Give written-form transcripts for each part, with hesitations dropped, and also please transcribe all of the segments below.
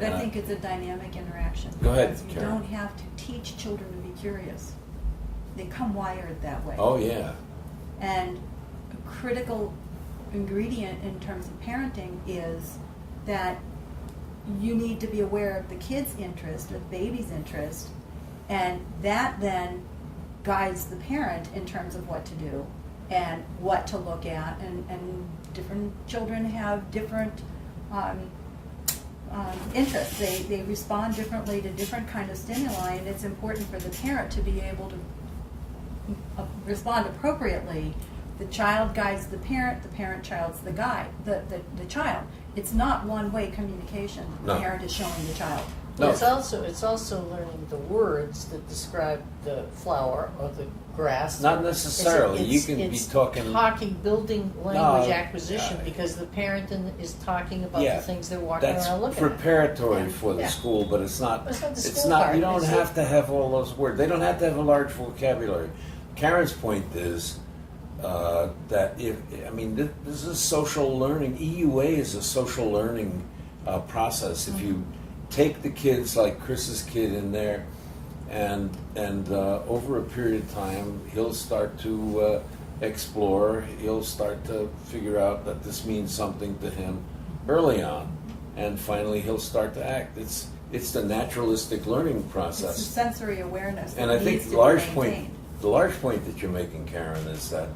But I think it's a dynamic interaction. Go ahead, Because you Karen. don't have to teach children to be curious. They come wired that way. Oh, yeah. And a critical ingredient in terms of parenting is that you need to be aware of the kid's interest or the baby's interest, and that then guides the parent in terms of what to do and what to look at, and different children have different interests. They respond differently to different kind of stimuli, and it's important for the parent to be able to respond appropriately. The child guides the parent childs the guide, the child. It's not one-way communication. The No. parent is showing the child. No. It's also learning the words that describe the flower or the grass. Not necessarily. You can be It's talking. building language No, acquisition, because the parent is talking about Yeah, the things they're walking That's around looking at. preparatory Yeah. for the Yeah. school, but it's not. It's not the It's school not. part, You don't is have it? to have all those words. They don't have to have a large vocabulary. Karen's point is that this is social learning. EUA is a social learning process. If you take the kids like Chris's kid in there, and over a period of time, he'll start to explore. He'll start to figure out that this means something to him early on, and finally he'll start to act. It's the naturalistic learning It's the process. sensory awareness And that I think needs to the be large point, maintained. the large point that you're making, Karen, is that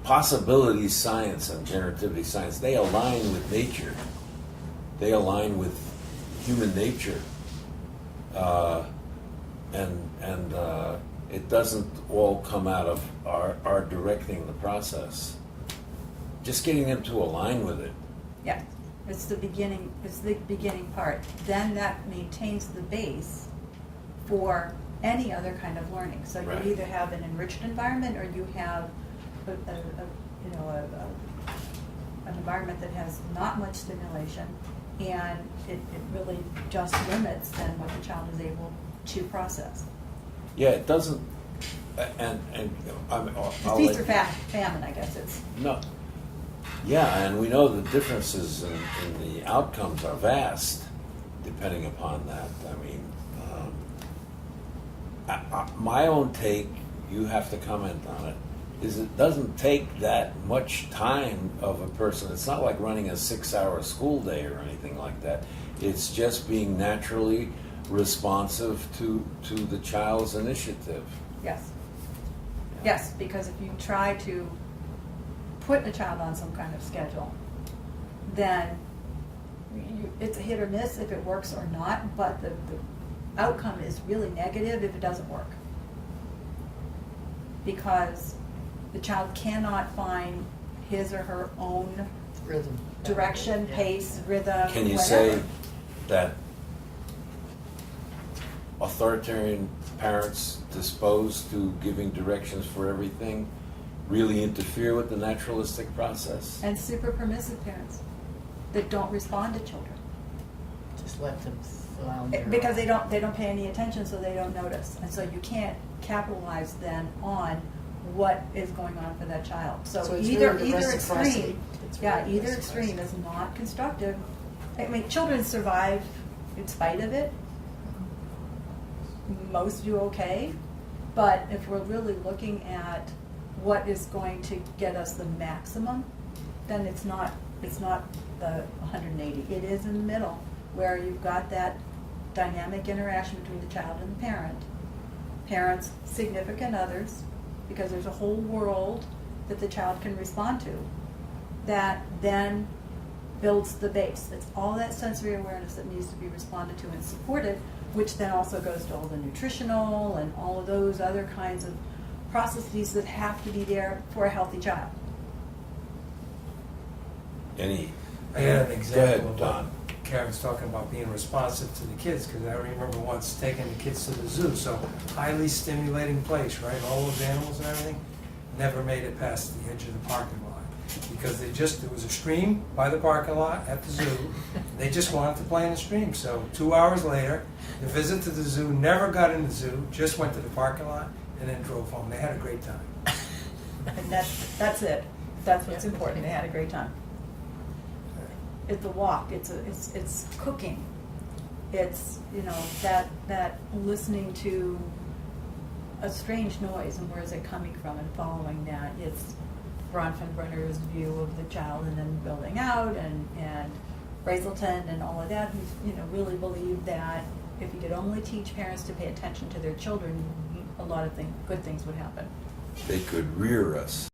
possibility science and generativity science, they align with nature. They align with human nature. And it doesn't all come out of our directing the process. Just getting them to align with it. Yeah, it's the beginning part. Then that maintains the base for any other kind of learning. So you Right. either have an enriched environment, or you have an environment that has not much stimulation, and it really just limits then what the child is able to process. Yeah, it doesn't. And I'll Feast let- or famine, I guess it's. No. Yeah, and we know the differences in the outcomes are vast, depending upon that. My own take, you have to comment on it, is it doesn't take that much time of a person. It's not like running a 6-hour school day or anything like that. It's just being naturally responsive to the child's initiative. Yes. Yes, because if you try to put a child on some kind of schedule, then it's a hit or miss if it works or not, but the outcome is really negative if it doesn't work. Because the child cannot find his or her own Rhythm. direction, Yeah. pace, rhythm, Can you whatever. say that authoritarian parents disposed to giving directions for everything really interfere with the naturalistic process? And super permissive parents that don't respond to children. Just let them flounder. Because they don't pay any attention, so they don't notice. And so you can't capitalize then on what is going on for that child. So it's either really the extreme, reciprocity. It's yeah, really the either extreme is not constructive. I mean, children survive in spite of it. Most do okay, but if we're really looking at what is going to get us the maximum, then it's not the 180. It is in the middle, where you've got that dynamic interaction between the child and the parents, significant others, because there's a whole world that the child can respond to that then builds the base. It's all that sensory awareness that needs to be responded to and supported, which then also goes to all the nutritional and all of those other kinds of processes that have to be there for a healthy child. Any? I had an Go example ahead, of Don. what Karen's talking about, being responsive to the kids, because I remember once taking the kids to the zoo, so highly stimulating place, right, all those animals and everything, never made it past the edge of the parking lot, because there was a stream by the parking lot at the zoo, they just wanted to play in the stream, so 2 hours later, the visit to the zoo never got in the zoo, just went to the parking lot, and then drove home. They had a great time. And that's it. That's what's important. They had a great time. It's the walk. It's cooking. It's, you know, that listening to a strange noise and where is it coming from and following that. It's Bronfenbrenner's view of the child and then building out, and Brazelton and all of that, who, you know, really believed that if you could only teach parents to pay attention to their children, a lot of good things would happen. They could rear us.